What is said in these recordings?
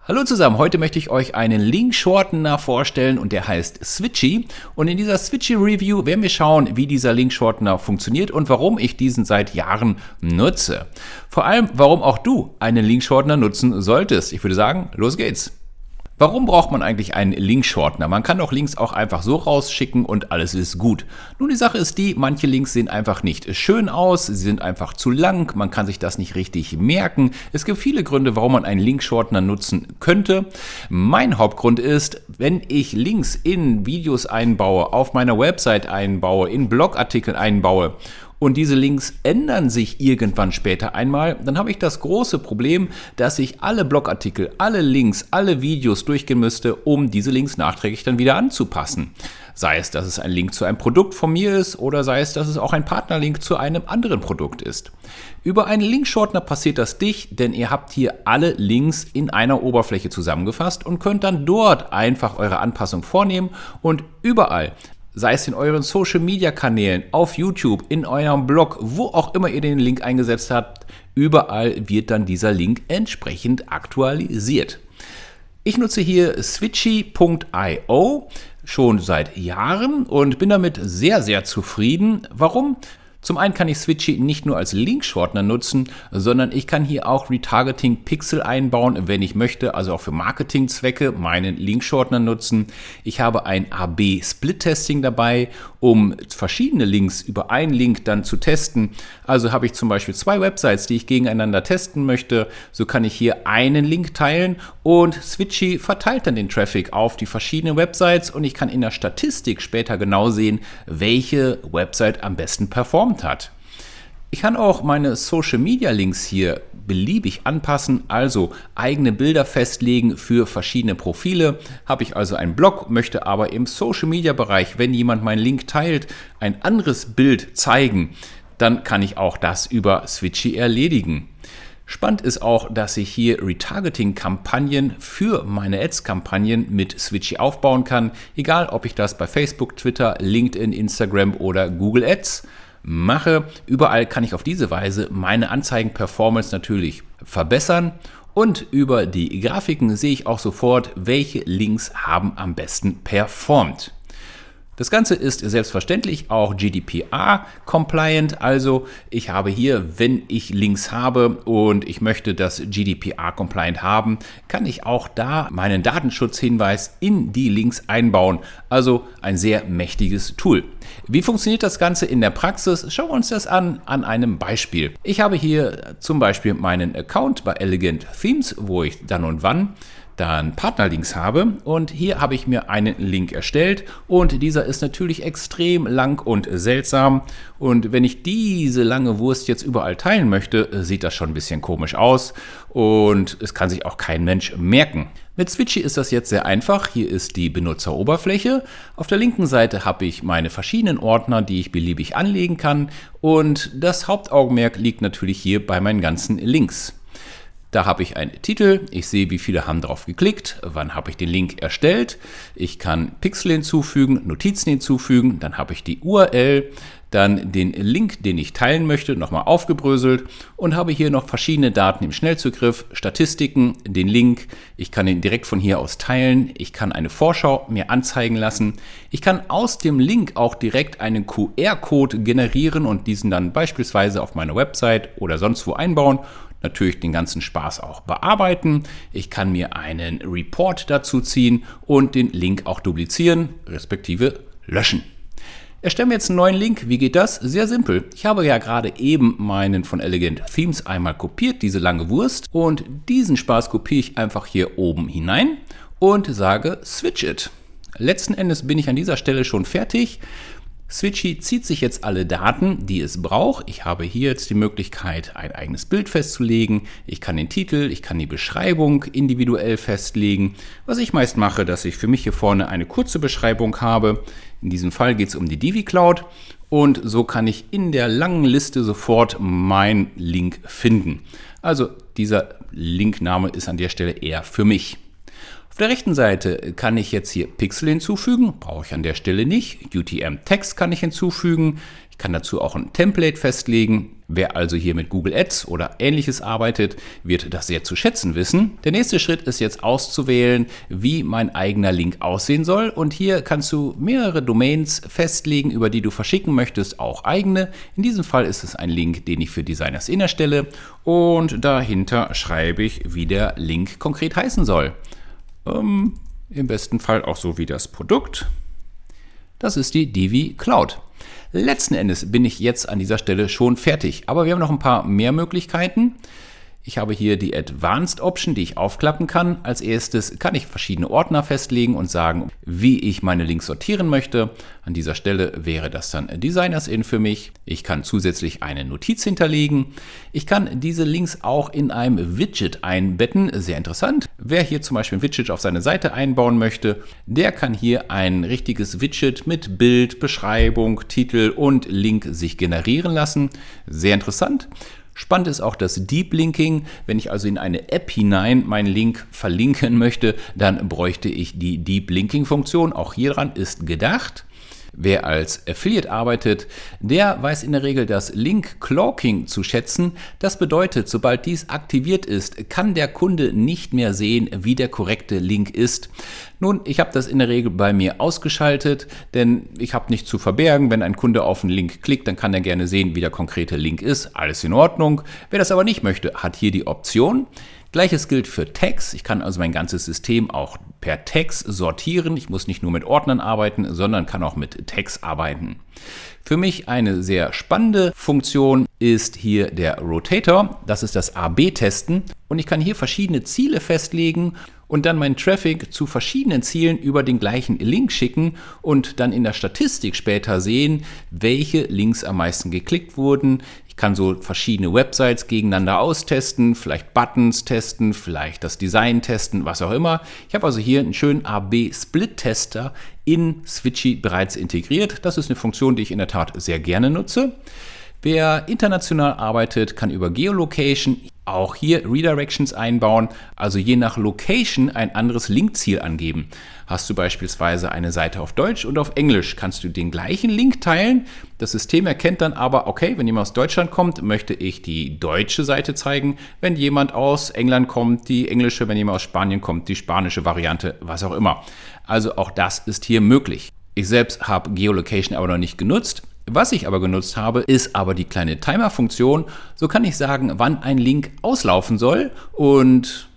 Hallo zusammen, heute möchte ich euch einen Link-Shortener vorstellen und der heißt Switchy. Und in dieser Switchy-Review werden wir schauen, wie dieser Link-Shortener funktioniert und warum ich diesen seit Jahren nutze. Vor allem, warum auch du einen Link-Shortener nutzen solltest. Ich würde sagen, los geht's. Warum braucht man eigentlich einen Link-Shortener? Man kann doch Links auch einfach so rausschicken und alles ist gut. Nun, die Sache ist die, manche Links sehen einfach nicht schön aus, sie sind einfach zu lang, man kann sich das nicht richtig merken. Es gibt viele Gründe, warum man einen Link-Shortener nutzen könnte. Mein Hauptgrund ist, wenn ich Links in Videos einbaue, auf meiner Website einbaue, in Blogartikeln einbaue, und diese Links ändern sich irgendwann später einmal, dann habe ich das große Problem, dass ich alle Blogartikel, alle Links, alle Videos durchgehen müsste, um diese Links nachträglich dann wieder anzupassen. Sei es, dass es ein Link zu einem Produkt von mir ist oder sei es, dass es auch ein Partnerlink zu einem anderen Produkt ist. Über einen Link-Shortener passiert das nicht, denn ihr habt hier alle Links in einer Oberfläche zusammengefasst und könnt dann dort einfach eure Anpassung vornehmen und überall, sei es in euren Social-Media-Kanälen, auf YouTube, in eurem Blog, wo auch immer ihr den Link eingesetzt habt, überall wird dann dieser Link entsprechend aktualisiert. Ich nutze hier switchy.io schon seit Jahren und bin damit sehr, sehr zufrieden. Warum? Zum einen kann ich Switchy nicht nur als Link-Shortener nutzen, sondern ich kann hier auch Retargeting-Pixel einbauen, wenn ich möchte, also auch für Marketingzwecke meinen Link-Shortener nutzen. Ich habe ein AB-Split-Testing dabei, um verschiedene Links über einen Link dann zu testen. Also habe ich zum Beispiel zwei Websites, die ich gegeneinander testen möchte. So kann ich hier einen Link teilen und Switchy verteilt dann den Traffic auf die verschiedenen Websites und ich kann in der Statistik später genau sehen, welche Website am besten performt hat. Ich kann auch meine Social Media Links hier beliebig anpassen, also eigene Bilder festlegen für verschiedene Profile. Habe ich also einen Blog, möchte aber im Social Media Bereich, wenn jemand meinen Link teilt, ein anderes Bild zeigen, dann kann ich auch das über Switchy erledigen. Spannend ist auch, dass ich hier Retargeting-Kampagnen für meine Ads-Kampagnen mit Switchy aufbauen kann, egal ob ich das bei Facebook, Twitter, LinkedIn, Instagram oder Google Ads mache. Überall kann ich auf diese Weise meine Anzeigen-Performance natürlich verbessern und über die Grafiken sehe ich auch sofort, welche Links haben am besten performt. Das Ganze ist selbstverständlich auch GDPR-compliant, also ich habe hier, wenn ich Links habe und ich möchte das GDPR-compliant haben, kann ich auch da meinen Datenschutzhinweis in die Links einbauen, also ein sehr mächtiges Tool. Wie funktioniert das Ganze in der Praxis? Schauen wir uns das an einem Beispiel. Ich habe hier zum Beispiel meinen Account bei Elegant Themes, wo ich dann und wann dann Partnerlinks habe und hier habe ich mir einen Link erstellt und dieser ist natürlich extrem lang und seltsam und wenn ich diese lange Wurst jetzt überall teilen möchte, sieht das schon ein bisschen komisch aus und es kann sich auch kein Mensch merken. Mit Switchy ist das jetzt sehr einfach. Hier ist die Benutzeroberfläche. Auf der linken Seite habe ich meine verschiedenen Ordner, die ich beliebig anlegen kann und das Hauptaugenmerk liegt natürlich hier bei meinen ganzen Links. Da habe ich einen Titel, ich sehe, wie viele haben drauf geklickt, wann habe ich den Link erstellt. Ich kann Pixel hinzufügen, Notizen hinzufügen, dann habe ich die URL, dann den Link, den ich teilen möchte, nochmal aufgebröselt und habe hier noch verschiedene Daten im Schnellzugriff, Statistiken, den Link, ich kann ihn direkt von hier aus teilen, ich kann eine Vorschau mir anzeigen lassen, ich kann aus dem Link auch direkt einen QR-Code generieren und diesen dann beispielsweise auf meiner Website oder sonst wo einbauen. Natürlich den ganzen Spaß auch bearbeiten. Ich kann mir einen Report dazu ziehen und den Link auch duplizieren, respektive löschen. Erstellen wir jetzt einen neuen Link. Wie geht das? Sehr simpel. Ich habe ja gerade eben meinen von Elegant Themes einmal kopiert, diese lange Wurst. Und diesen Spaß kopiere ich einfach hier oben hinein und sage Switch it. Letzten Endes bin ich an dieser Stelle schon fertig. Switchy zieht sich jetzt alle Daten, die es braucht. Ich habe hier jetzt die Möglichkeit, ein eigenes Bild festzulegen. Ich kann den Titel, ich kann die Beschreibung individuell festlegen. Was ich meist mache, dass ich für mich hier vorne eine kurze Beschreibung habe. In diesem Fall geht es um die Divi Cloud und so kann ich in der langen Liste sofort meinen Link finden. Also dieser Linkname ist an der Stelle eher für mich. Auf der rechten Seite kann ich jetzt hier Pixel hinzufügen, brauche ich an der Stelle nicht. UTM-Text kann ich hinzufügen. Ich kann dazu auch ein Template festlegen. Wer also hier mit Google Ads oder Ähnliches arbeitet, wird das sehr zu schätzen wissen. Der nächste Schritt ist jetzt auszuwählen, wie mein eigener Link aussehen soll. Und hier kannst du mehrere Domains festlegen, über die du verschicken möchtest, auch eigene. In diesem Fall ist es ein Link, den ich für Designers In erstelle. Und dahinter schreibe ich, wie der Link konkret heißen soll. Im besten Fall auch so wie das Produkt. Das ist die Divi Cloud. Letzten Endes bin ich jetzt an dieser Stelle schon fertig, aber wir haben noch ein paar mehr Möglichkeiten. Ich habe hier die Advanced Option, die ich aufklappen kann. Als erstes kann ich verschiedene Ordner festlegen und sagen, wie ich meine Links sortieren möchte. An dieser Stelle wäre das dann Designers In für mich. Ich kann zusätzlich eine Notiz hinterlegen. Ich kann diese Links auch in einem Widget einbetten. Sehr interessant. Wer hier zum Beispiel ein Widget auf seine Seite einbauen möchte, der kann hier ein richtiges Widget mit Bild, Beschreibung, Titel und Link sich generieren lassen. Sehr interessant. Spannend ist auch das Deep Linking. Wenn ich also in eine App hinein meinen Link verlinken möchte, dann bräuchte ich die Deep Linking Funktion. Auch hieran ist gedacht. Wer als Affiliate arbeitet, der weiß in der Regel das Link Cloaking zu schätzen. Das bedeutet, sobald dies aktiviert ist, kann der Kunde nicht mehr sehen, wie der korrekte Link ist. Nun, ich habe das in der Regel bei mir ausgeschaltet, denn ich habe nichts zu verbergen. Wenn ein Kunde auf einen Link klickt, dann kann er gerne sehen, wie der konkrete Link ist. Alles in Ordnung. Wer das aber nicht möchte, hat hier die Option. Gleiches gilt für Tags. Ich kann also mein ganzes System auch per Tags sortieren. Ich muss nicht nur mit Ordnern arbeiten, sondern kann auch mit Tags arbeiten. Für mich eine sehr spannende Funktion ist hier der Rotator. Das ist das A/B-Testen. Und ich kann hier verschiedene Ziele festlegen und dann meinen Traffic zu verschiedenen Zielen über den gleichen Link schicken und dann in der Statistik später sehen, welche Links am meisten geklickt wurden. Ich kann so verschiedene Websites gegeneinander austesten, vielleicht Buttons testen, vielleicht das Design testen, was auch immer. Ich habe also hier einen schönen A/B-Split-Tester in Switchy bereits integriert. Das ist eine Funktion, die ich in der Tat sehr gerne nutze. Wer international arbeitet, kann über Geolocation auch hier Redirections einbauen, also je nach Location ein anderes Linkziel angeben. Hast du beispielsweise eine Seite auf Deutsch und auf Englisch, kannst du den gleichen Link teilen. Das System erkennt dann aber, okay, wenn jemand aus Deutschland kommt, möchte ich die deutsche Seite zeigen. Wenn jemand aus England kommt, die englische. Wenn jemand aus Spanien kommt, die spanische Variante, was auch immer. Also auch das ist hier möglich. Ich selbst habe Geolocation aber noch nicht genutzt. Was ich aber genutzt habe, ist aber die kleine Timer-Funktion. So kann ich sagen, wann ein Link auslaufen soll und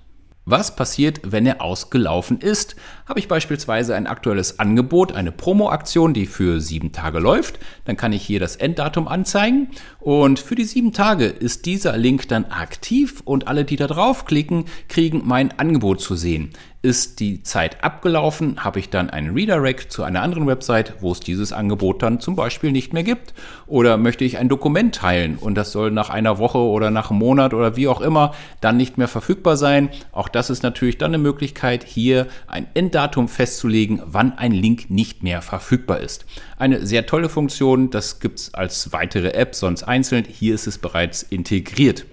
was passiert, wenn er ausgelaufen ist. Habe ich beispielsweise ein aktuelles Angebot, eine Promo-Aktion, die für 7 Tage läuft, dann kann ich hier das Enddatum anzeigen und für die 7 Tage ist dieser Link dann aktiv und alle, die da draufklicken, kriegen mein Angebot zu sehen. Ist die Zeit abgelaufen, habe ich dann einen Redirect zu einer anderen Website, wo es dieses Angebot dann zum Beispiel nicht mehr gibt. Oder möchte ich ein Dokument teilen und das soll nach einer Woche oder nach einem Monat oder wie auch immer dann nicht mehr verfügbar sein. Auch das ist natürlich dann eine Möglichkeit, hier ein Enddatum festzulegen, wann ein Link nicht mehr verfügbar ist. Eine sehr tolle Funktion, das gibt es als weitere App, sonst einzeln. Hier ist es bereits integriert.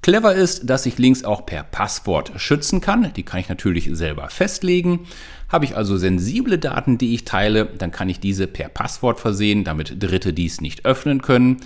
Clever ist, dass ich Links auch per Passwort schützen kann. Die kann ich natürlich selber festlegen. Habe ich also sensible Daten, die ich teile, dann kann ich diese per Passwort versehen, damit Dritte dies nicht öffnen können.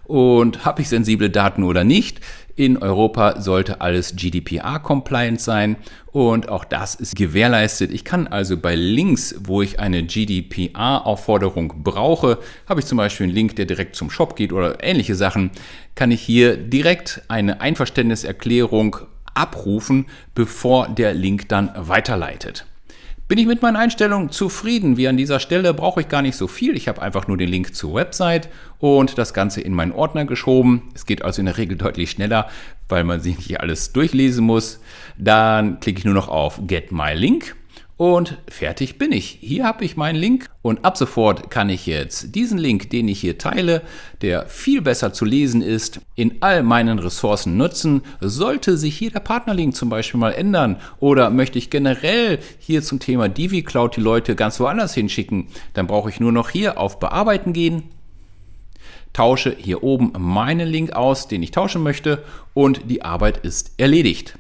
Und habe ich sensible Daten oder nicht? In Europa sollte alles GDPR-compliant sein und auch das ist gewährleistet. Ich kann also bei Links, wo ich eine GDPR-Aufforderung brauche, habe ich zum Beispiel einen Link, der direkt zum Shop geht oder ähnliche Sachen, kann ich hier direkt eine Einverständniserklärung abrufen, bevor der Link dann weiterleitet. Bin ich mit meinen Einstellungen zufrieden? Wie an dieser Stelle brauche ich gar nicht so viel. Ich habe einfach nur den Link zur Website und das Ganze in meinen Ordner geschoben. Es geht also in der Regel deutlich schneller, weil man sich nicht alles durchlesen muss. Dann klicke ich nur noch auf Get My Link und fertig bin ich. Hier habe ich meinen Link und ab sofort kann ich jetzt diesen Link, den ich hier teile, der viel besser zu lesen ist, in all meinen Ressourcen nutzen. Sollte sich hier der Partnerlink zum Beispiel mal ändern oder möchte ich generell hier zum Thema Divi Cloud die Leute ganz woanders hinschicken, dann brauche ich nur noch hier auf Bearbeiten gehen, tausche hier oben meinen Link aus, den ich tauschen möchte und die Arbeit ist erledigt.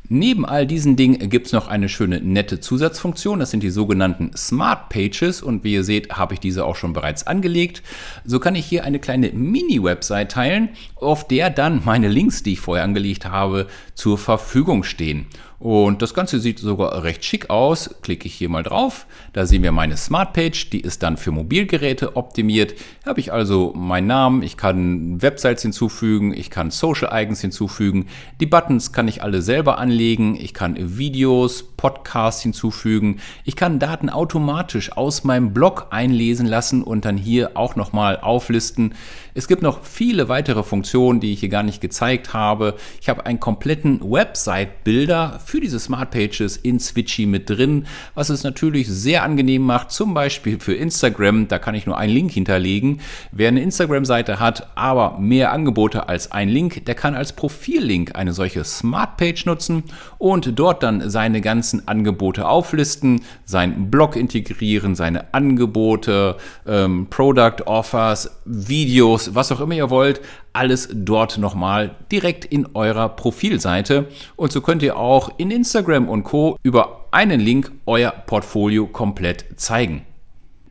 Neben all diesen Dingen gibt es noch eine schöne, nette Zusatzfunktion. Das sind die sogenannten Smart Pages und wie ihr seht, habe ich diese auch schon bereits angelegt. So kann ich hier eine kleine Mini-Website teilen, auf der dann meine Links, die ich vorher angelegt habe, zur Verfügung stehen. Und das Ganze sieht sogar recht schick aus. Klicke ich hier mal drauf. Da sehen wir meine Smart Page. Die ist dann für Mobilgeräte optimiert. Hier habe ich also meinen Namen. Ich kann Websites hinzufügen. Ich kann Social Icons hinzufügen. Die Buttons kann ich alle selber anlegen. Ich kann Videos, Podcasts hinzufügen. Ich kann Daten automatisch aus meinem Blog einlesen lassen und dann hier auch nochmal auflisten. Es gibt noch viele weitere Funktionen, die ich hier gar nicht gezeigt habe. Ich habe einen kompletten Website-Builder für diese Smart Pages in Switchy mit drin, was es natürlich sehr angenehm macht, zum Beispiel für Instagram. Da kann ich nur einen Link hinterlegen. Wer eine Instagram-Seite hat, aber mehr Angebote als ein Link, der kann als Profillink eine solche Smart Page nutzen und dort dann seine ganzen Angebote auflisten, seinen Blog integrieren, seine Angebote, Product Offers, Videos, was auch immer ihr wollt, alles dort nochmal direkt in eurer Profilseite. Und so könnt ihr auch in Instagram und Co. über einen Link euer Portfolio komplett zeigen.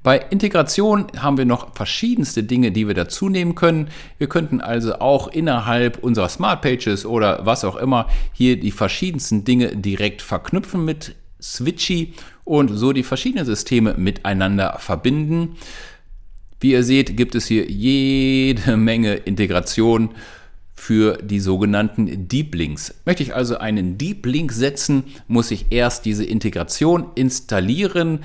Bei Integration haben wir noch verschiedenste Dinge, die wir dazu nehmen können. Wir könnten also auch innerhalb unserer Smart Pages oder was auch immer hier die verschiedensten Dinge direkt verknüpfen mit Switchy und so die verschiedenen Systeme miteinander verbinden. Wie ihr seht, gibt es hier jede Menge Integration für die sogenannten Deep Links. Möchte ich also einen Deep Link setzen, muss ich erst diese Integration installieren,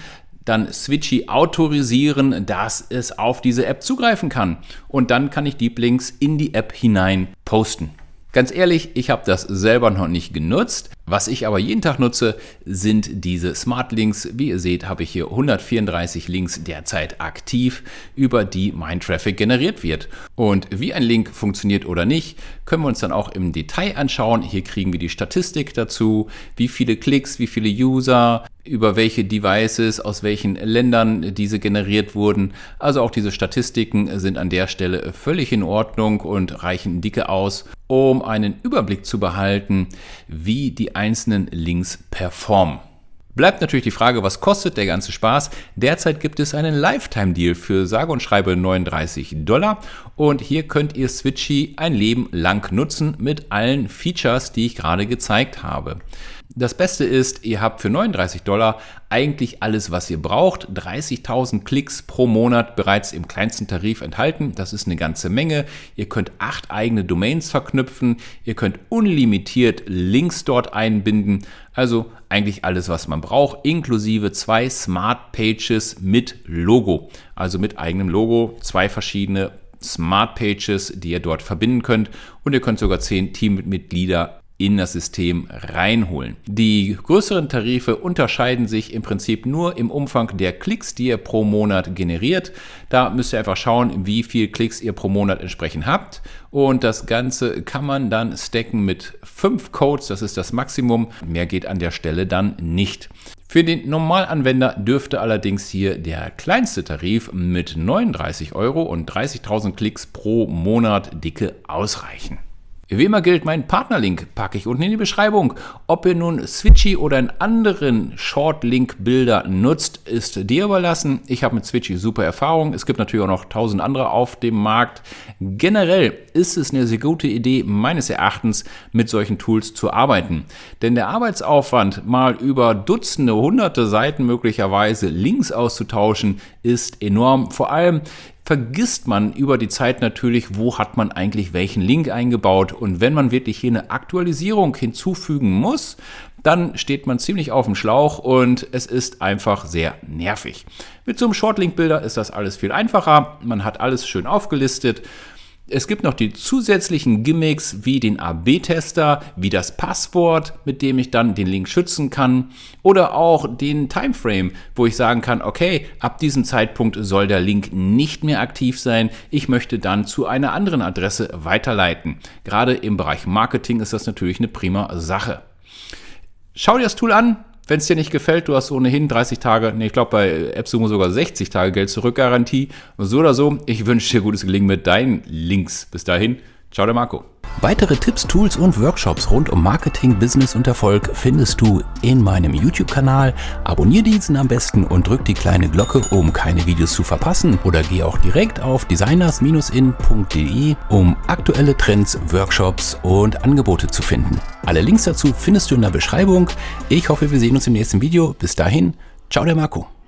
dann Switchy autorisieren, dass es auf diese App zugreifen kann. Und dann kann ich Deep Links in die App hinein posten. Ganz ehrlich, ich habe das selber noch nicht genutzt. Was ich aber jeden Tag nutze, sind diese Smart Links. Wie ihr seht, habe ich hier 134 Links derzeit aktiv, über die mein Traffic generiert wird. Und wie ein Link funktioniert oder nicht, können wir uns dann auch im Detail anschauen. Hier kriegen wir die Statistik dazu, wie viele Klicks, wie viele User, über welche Devices, aus welchen Ländern diese generiert wurden. Also auch diese Statistiken sind an der Stelle völlig in Ordnung und reichen dicke aus, um einen Überblick zu behalten, wie die einzelnen Links performen. Bleibt natürlich die Frage, was kostet der ganze Spaß? Derzeit gibt es einen Lifetime-Deal für sage und schreibe $39 und hier könnt ihr Switchy ein Leben lang nutzen mit allen Features, die ich gerade gezeigt habe. Das Beste ist, ihr habt für $39 eigentlich alles, was ihr braucht. 30.000 Klicks pro Monat bereits im kleinsten Tarif enthalten. Das ist eine ganze Menge. Ihr könnt 8 eigene Domains verknüpfen. Ihr könnt unlimitiert Links dort einbinden. Also eigentlich alles, was man braucht, inklusive 2 Smart Pages mit Logo. Also mit eigenem Logo, 2 verschiedene Smart Pages, die ihr dort verbinden könnt. Und ihr könnt sogar 10 Teammitglieder in das System reinholen. Die größeren Tarife unterscheiden sich im Prinzip nur im Umfang der Klicks, die ihr pro Monat generiert. Da müsst ihr einfach schauen, wie viel Klicks ihr pro Monat entsprechend habt. Und das Ganze kann man dann stacken mit 5 Codes, das ist das Maximum. Mehr geht an der Stelle dann nicht. Für den Normalanwender dürfte allerdings hier der kleinste Tarif mit 39 € und 30.000 Klicks pro Monat dicke ausreichen. Wie immer gilt, meinen Partnerlink packe ich unten in die Beschreibung. Ob ihr nun Switchy oder einen anderen Short-Link-Builder nutzt, ist dir überlassen. Ich habe mit Switchy super Erfahrung. Es gibt natürlich auch noch 1000 andere auf dem Markt. Generell ist es eine sehr gute Idee, meines Erachtens, mit solchen Tools zu arbeiten. Denn der Arbeitsaufwand, mal über Dutzende, hunderte Seiten möglicherweise Links auszutauschen, ist enorm. Vor allem vergisst man über die Zeit natürlich, wo hat man eigentlich welchen Link eingebaut. Und wenn man wirklich hier eine Aktualisierung hinzufügen muss, dann steht man ziemlich auf dem Schlauch und es ist einfach sehr nervig. Mit so einem Shortlink-Builder ist das alles viel einfacher. Man hat alles schön aufgelistet. Es gibt noch die zusätzlichen Gimmicks wie den AB-Tester, wie das Passwort, mit dem ich dann den Link schützen kann oder auch den Timeframe, wo ich sagen kann, okay, ab diesem Zeitpunkt soll der Link nicht mehr aktiv sein. Ich möchte dann zu einer anderen Adresse weiterleiten. Gerade im Bereich Marketing ist das natürlich eine prima Sache. Schau dir das Tool an. Wenn es dir nicht gefällt, du hast ohnehin 30 Tage, ich glaube bei AppSumo sogar 60 Tage Geld-Zurück-Garantie. So oder so, ich wünsche dir gutes Gelingen mit deinen Links. Bis dahin, ciao der Marco. Weitere Tipps, Tools und Workshops rund um Marketing, Business und Erfolg findest du in meinem YouTube-Kanal. Abonnier diesen am besten und drück die kleine Glocke, um keine Videos zu verpassen. Oder geh auch direkt auf designers-in.de, um aktuelle Trends, Workshops und Angebote zu finden. Alle Links dazu findest du in der Beschreibung. Ich hoffe, wir sehen uns im nächsten Video. Bis dahin, ciao der Marco.